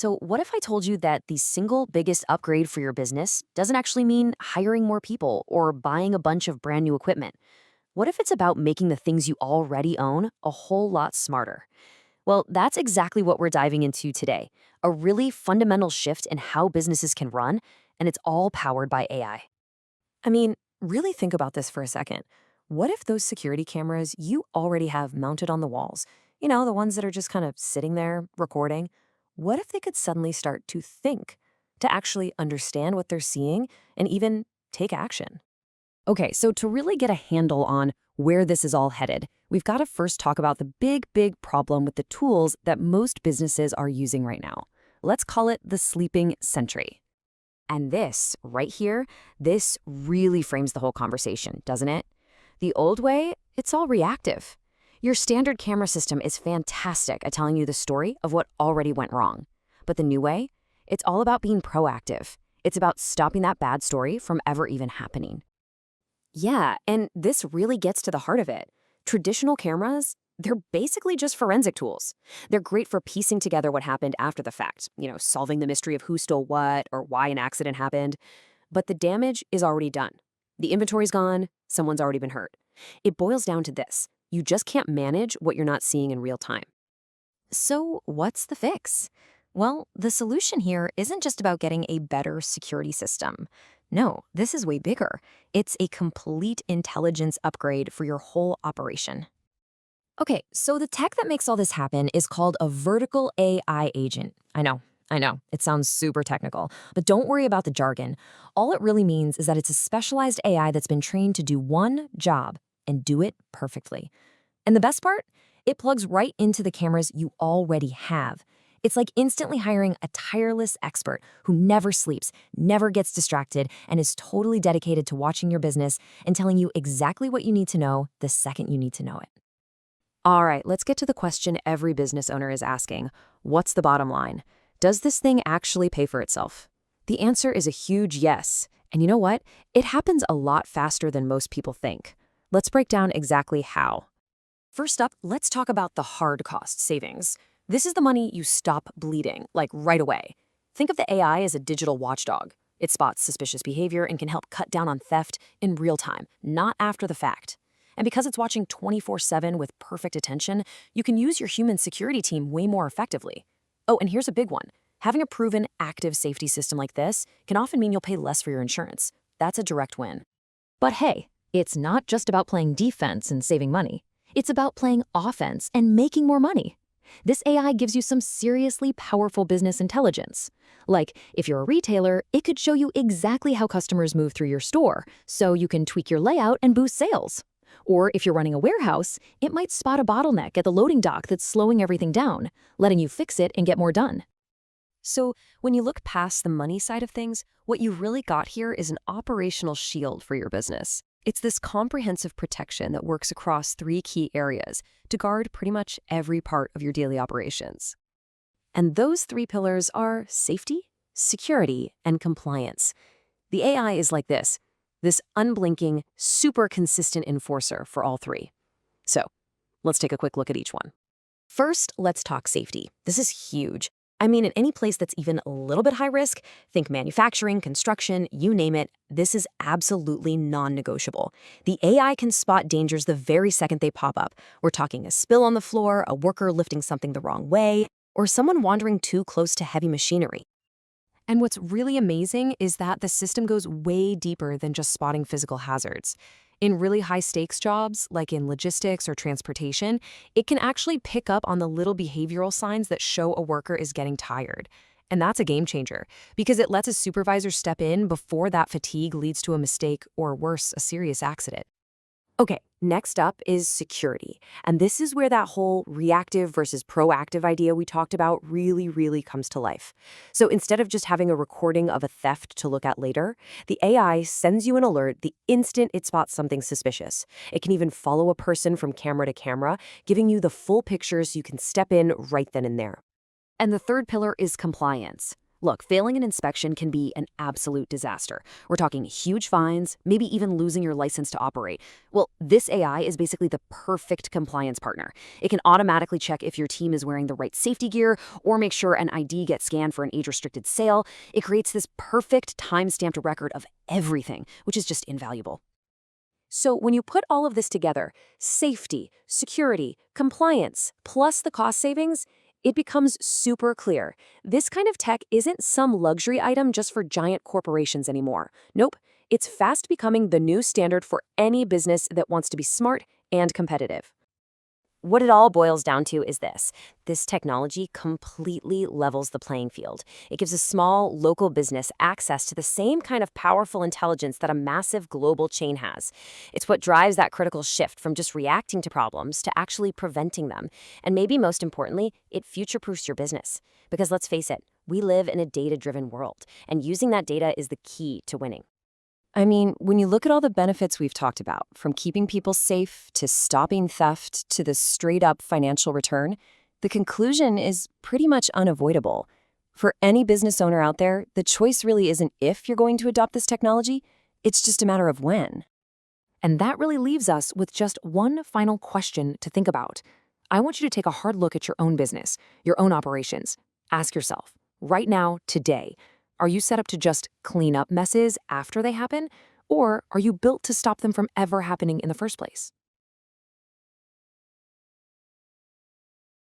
So, what if I told you that the single biggest upgrade for your business doesn't actually mean hiring more people or buying a bunch of brand new equipment? What if it's about making the things you already own a whole lot smarter? Well, that's exactly what we're diving into today, a really fundamental shift in how businesses can run, and it's all powered by AI. I mean, really think about this for a second. What if those security cameras you already have mounted on the walls, the ones that are just kind of sitting there recording, what if they could suddenly start to think, to actually understand what they're seeing and even take action? Okay, so to really get a handle on where this is all headed, we've got to first talk about the big problem with the tools that most businesses are using right now. Let's call it the sleeping sentry. And this, right here, this really frames the whole conversation, doesn't it? The old way, it's all reactive. Your standard camera system is fantastic at telling you the story of what already went wrong. But the new way, it's all about being proactive. It's about stopping that bad story from ever even happening. Yeah, and this really gets to the heart of it. Traditional cameras, they're basically just forensic tools. They're great for piecing together what happened after the fact, solving the mystery of who stole what or why an accident happened. But the damage is already done. The inventory's gone, someone's already been hurt. It boils down to this. You just can't manage what you're not seeing in real time. So, what's the fix? Well, the solution here isn't just about getting a better security system. No, this is way bigger. It's a complete intelligence upgrade for your whole operation. Okay, so the tech that makes all this happen is called a vertical AI agent. I know, it sounds super technical, but don't worry about the jargon. All it really means is that it's a specialized AI that's been trained to do one job and do it perfectly. And the best part? It plugs right into the cameras you already have. It's like instantly hiring a tireless expert who never sleeps, never gets distracted, and is totally dedicated to watching your business and telling you exactly what you need to know the second you need to know it. All right, let's get to the question every business owner is asking. What's the bottom line? Does this thing actually pay for itself? The answer is a huge yes. And you know what? It happens a lot faster than most people think. Let's break down exactly how. First up, let's talk about the hard cost savings. This is the money you stop bleeding, like right away. Think of the AI as a digital watchdog. It spots suspicious behavior and can help cut down on theft in real time, not after the fact. And because it's watching 24/7 with perfect attention, you can use your human security team way more effectively. Oh, and here's a big one. Having a proven active safety system like this can often mean you'll pay less for your insurance. That's a direct win. But hey, it's not just about playing defense and saving money. It's about playing offense and making more money. This AI gives you some seriously powerful business intelligence. Like, if you're a retailer, it could show you exactly how customers move through your store, so you can tweak your layout and boost sales. Or if you're running a warehouse, it might spot a bottleneck at the loading dock that's slowing everything down, letting you fix it and get more done. So, when you look past the money side of things, what you really got here is an operational shield for your business. It's this comprehensive protection that works across three key areas to guard pretty much every part of your daily operations. And those three pillars are safety, security, and compliance. The AI is like this unblinking, super consistent enforcer for all three. So, let's take a quick look at each one. First, let's talk safety. This is huge. I mean, in any place that's even a little bit high risk, think manufacturing, construction, you name it, this is absolutely non-negotiable. The AI can spot dangers the very second they pop up. We're talking a spill on the floor, a worker lifting something the wrong way, or someone wandering too close to heavy machinery. And what's really amazing is that the system goes way deeper than just spotting physical hazards. In really high-stakes jobs, like in logistics or transportation, it can actually pick up on the little behavioral signs that show a worker is getting tired. And that's a game changer, because it lets a supervisor step in before that fatigue leads to a mistake or, worse, a serious accident. Okay, next up is security. And this is where that whole reactive versus proactive idea we talked about really comes to life. So instead of just having a recording of a theft to look at later, the AI sends you an alert the instant it spots something suspicious. It can even follow a person from camera to camera, giving you the full picture so you can step in right then and there. And the third pillar is compliance. Look, failing an inspection can be an absolute disaster. We're talking huge fines, maybe even losing your license to operate. Well, this AI is basically the perfect compliance partner. It can automatically check if your team is wearing the right safety gear or make sure an ID gets scanned for an age-restricted sale. It creates this perfect time-stamped record of everything, which is just invaluable. So when you put all of this together, safety, security, compliance, plus the cost savings, it becomes super clear. This kind of tech isn't some luxury item just for giant corporations anymore. Nope, it's fast becoming the new standard for any business that wants to be smart and competitive. What it all boils down to is this technology completely levels the playing field. It gives a small, local business access to the same kind of powerful intelligence that a massive global chain has. It's what drives that critical shift from just reacting to problems to actually preventing them. And maybe most importantly, it future-proofs your business. Because let's face it, we live in a data-driven world, and using that data is the key to winning. I mean, when you look at all the benefits we've talked about, from keeping people safe to stopping theft to the straight-up financial return, the conclusion is pretty much unavoidable. For any business owner out there, the choice really isn't if you're going to adopt this technology, it's just a matter of when. And that really leaves us with just one final question to think about. I want you to take a hard look at your own business, your own operations. Ask yourself, right now, today, are you set up to just clean up messes after they happen? Or are you built to stop them from ever happening in the first place?